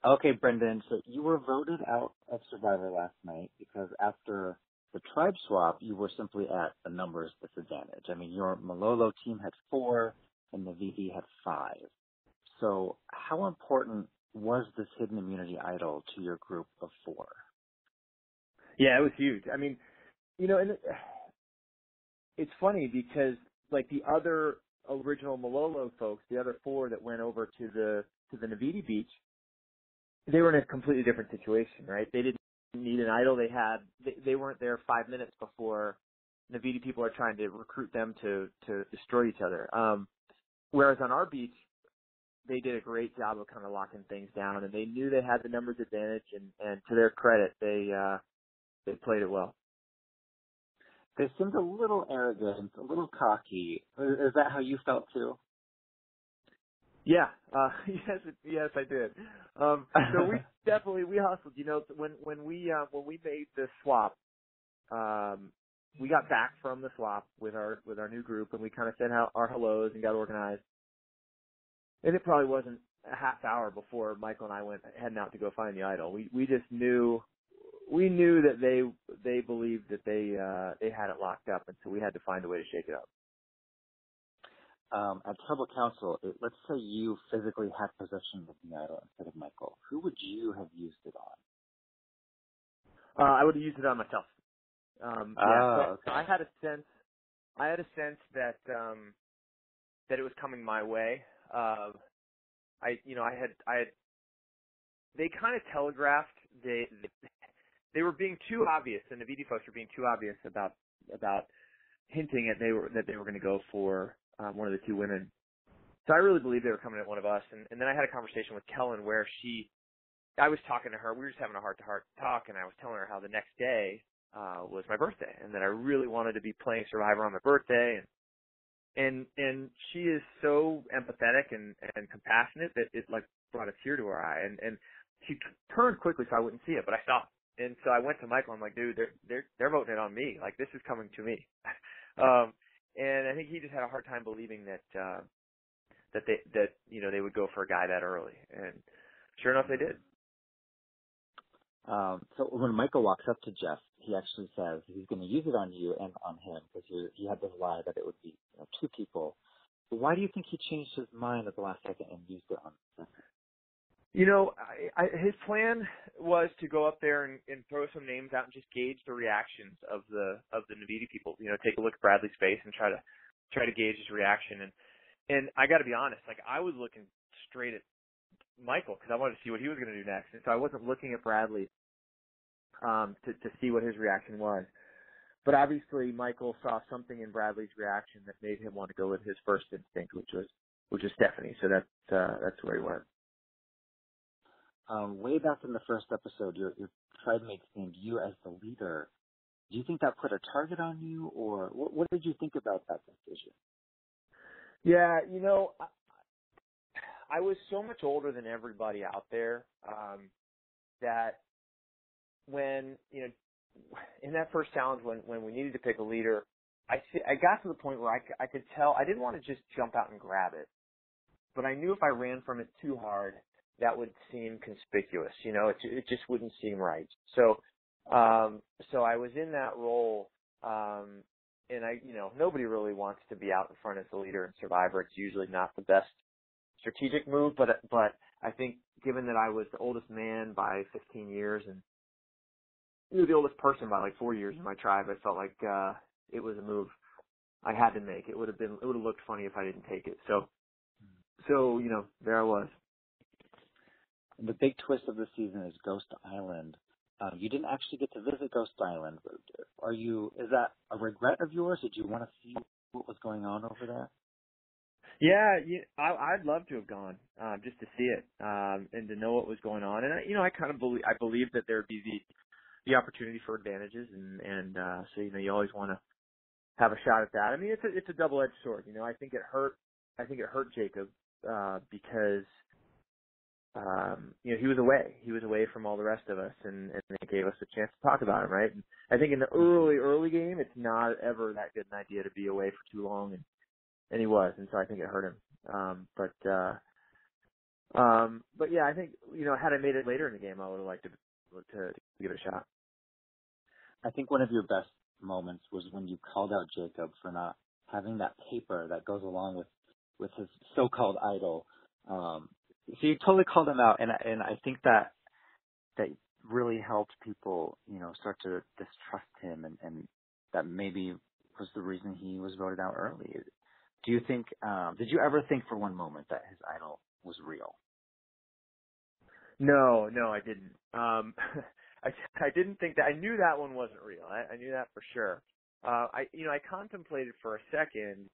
Okay, Brendan, so you were voted out of Survivor last night because after the tribe swap, you were simply at a numbers disadvantage. I mean, your Malolo team had 4 and the VD had 5. So how important was this hidden immunity idol to your group of 4? Yeah, it was huge. I mean, and it's funny because like the other original Malolo folks, the other 4 that went over to the Navidi beach, they were in a completely different situation, right? They didn't need an idol. They weren't there 5 minutes before Navidi people are trying to recruit them to destroy each other. Whereas on our beach, they did a great job of kind of locking things down, and they knew they had the numbers advantage, and to their credit, they played it well. They seemed a little arrogant, a little cocky. Is that how you felt too? Yeah, yes, I did. So we hustled. When we made the swap, we got back from the swap with our new group, and we kind of said our hellos and got organized. And it probably wasn't a half hour before Michael and I went heading out to go find the idol. We just knew that they believed that they had it locked up, and so we had to find a way to shake it up. At Tribal Council, let's say you physically had possession of the idol instead of Michael. Who would you have used it on? I would have used it on myself. Okay. So I had a sense that that it was coming my way. They kind of telegraphed they were being too obvious, and the VD folks were being too obvious about hinting at that they were going to go for one of the 2 women. So I really believed they were coming at one of us, and then I had a conversation with Kellen where I was talking to her. We were just having a heart-to-heart talk, and I was telling her how the next day was my birthday, and that I really wanted to be playing Survivor on my birthday, and she is so empathetic and compassionate that it like brought a tear to her eye, and she turned quickly so I wouldn't see it, but I saw it. And so I went to Michael. I'm like, dude, they're voting it on me. Like, this is coming to me. And I think he just had a hard time believing that they would go for a guy that early. And sure enough, they did. So when Michael walks up to Jeff, he actually says he's going to use it on you and on him because he had this lie that it would be 2 people. But why do you think he changed his mind at the last second and used it on him? His plan was to go up there and throw some names out and just gauge the reactions of the Navidi people. Take a look at Bradley's face and try to gauge his reaction. And I got to be honest, like I was looking straight at Michael because I wanted to see what he was going to do next, and so I wasn't looking at Bradley to see what his reaction was. But obviously, Michael saw something in Bradley's reaction that made him want to go with his first instinct, which was Stephanie. So that's where he went. Way back in the first episode, your tribe mates named you as the leader. Do you think that put a target on you, or what did you think about that decision? Yeah, I was so much older than everybody out there that when, in that first challenge when we needed to pick a leader, I got to the point where I could tell I didn't want to just jump out and grab it, but I knew if I ran from it too hard, that would seem conspicuous. It just wouldn't seem right. So I was in that role, and nobody really wants to be out in front as the leader in Survivor. It's usually not the best strategic move, but I think given that I was the oldest man by 15 years and the oldest person by like 4 years in my tribe, I felt like it was a move I had to make. It would have looked funny if I didn't take it. So there I was. The big twist of the season is Ghost Island. You didn't actually get to visit Ghost Island. Is that a regret of yours? Did you want to see what was going on over there? Yeah, I'd love to have gone just to see it and to know what was going on. And I kind of believe that there would be the opportunity for advantages, and so you always want to have a shot at that. I mean, it's a double-edged sword. I think it hurt Jacob because. He was away. He was away from all the rest of us, and they gave us a chance to talk about him, right? And I think in the early game, it's not ever that good an idea to be away for too long, and he was, and so I think it hurt him. But But yeah, I think, had I made it later in the game, I would have liked to give it a shot. I think one of your best moments was when you called out Jacob for not having that paper that goes along with his so-called idol. So you totally called him out, and I think that really helped people, start to distrust him, and that maybe was the reason he was voted out early. Do you think? Did you ever think for one moment that his idol was real? No, I didn't. I didn't think that. I knew that one wasn't real. I knew that for sure. I contemplated for a second,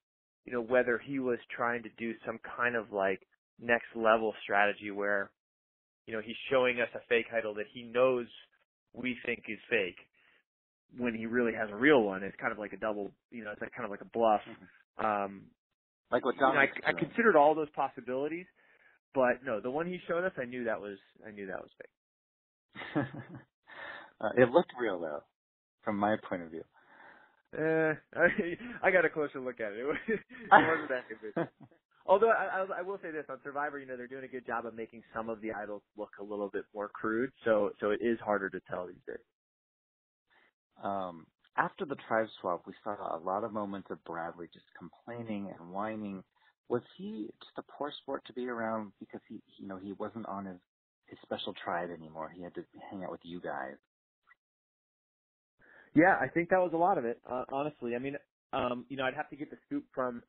whether he was trying to do some kind of like next level strategy where, he's showing us a fake idol that he knows we think is fake when he really has a real one. It's kind of like a double, it's like kind of like a bluff. Like what Dominic I considered all those possibilities, but no, the one he showed us, I knew that was fake. It looked real though, from my point of view. I got a closer look at it. It wasn't that convincing. Although I will say this, on Survivor, they're doing a good job of making some of the idols look a little bit more crude, so it is harder to tell these days. After the tribe swap, we saw a lot of moments of Bradley just complaining and whining. Was he just a poor sport to be around because he wasn't on his special tribe anymore? He had to hang out with you guys. Yeah, I think that was a lot of it, honestly. I mean, I'd have to get the scoop from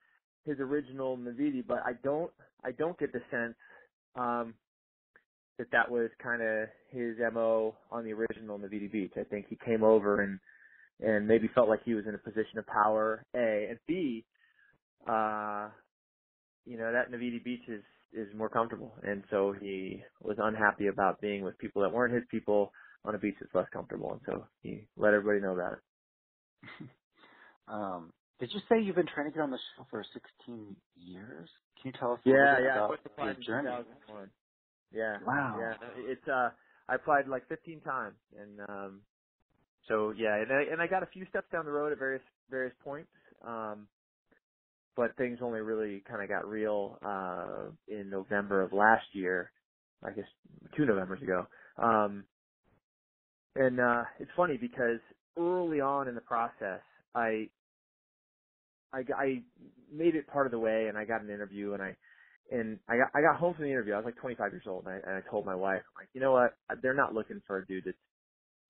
his original Navidi, but I don't get the sense that was kind of his MO on the original Navidi Beach. I think he came over and maybe felt like he was in a position of power, A, and B, that Navidi Beach is more comfortable, and so he was unhappy about being with people that weren't his people on a beach that's less comfortable, and so he let everybody know about it. Did you say you've been trying to get on the show for 16 years? Can you tell us a little bit about your journey? 2001. Yeah. Wow. Yeah. It's I applied like 15 times, and so yeah, and I got a few steps down the road at various points. But things only really kind of got real in November of last year, I guess 2 Novembers ago. And it's funny because early on in the process, I made it part of the way, and I got an interview, and I got home from the interview. I was like 25 years old, and I told my wife, I'm like, you know what? They're not looking for a dude that's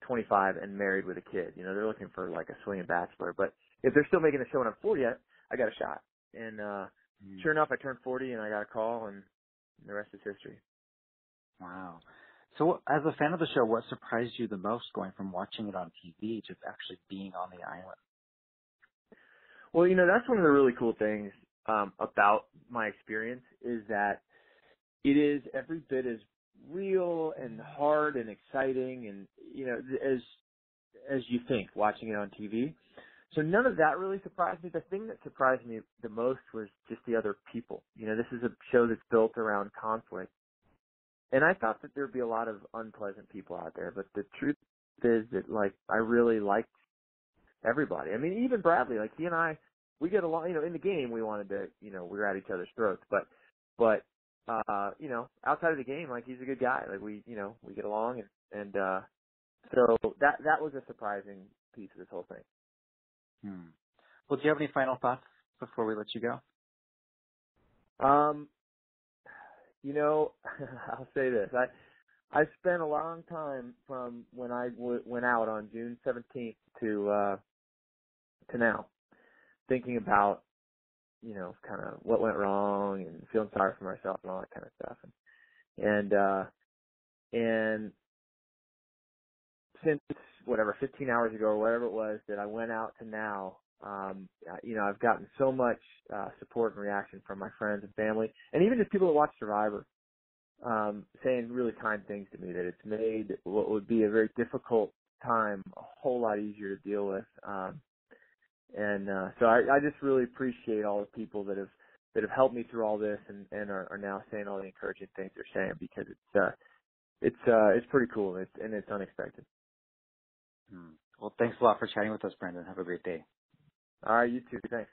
25 and married with a kid. They're looking for like a swinging bachelor. But if they're still making a show when I'm 40, I got a shot. And sure enough, I turned 40, and I got a call, and the rest is history. Wow. So as a fan of the show, what surprised you the most going from watching it on TV to actually being on the island? Well, that's one of the really cool things about my experience is that it is every bit as real and hard and exciting and, as you think watching it on TV. So none of that really surprised me. The thing that surprised me the most was just the other people. This is a show that's built around conflict. And I thought that there'd be a lot of unpleasant people out there, but the truth is that, I really liked everybody. I mean, even Bradley, he and I, we get along, in the game we wanted to, we were at each other's throats, but outside of the game, he's a good guy. We get along and so that was a surprising piece of this whole thing. Well, do you have any final thoughts before we let you go? I'll say this. I spent a long time from when I went out on June 17th to now thinking about, kind of what went wrong and feeling sorry for myself and all that kind of stuff. And since 15 hours ago or whatever it was that I went out to now, I've gotten so much support and reaction from my friends and family, and even just people that watch Survivor, saying really kind things to me, that it's made what would be a very difficult time a whole lot easier to deal with. So I just really appreciate all the people that have helped me through all this and are now saying all the encouraging things they're saying, because it's pretty cool and it's unexpected. Well, thanks a lot for chatting with us, Brandon. Have a great day. All right, you too. Thanks.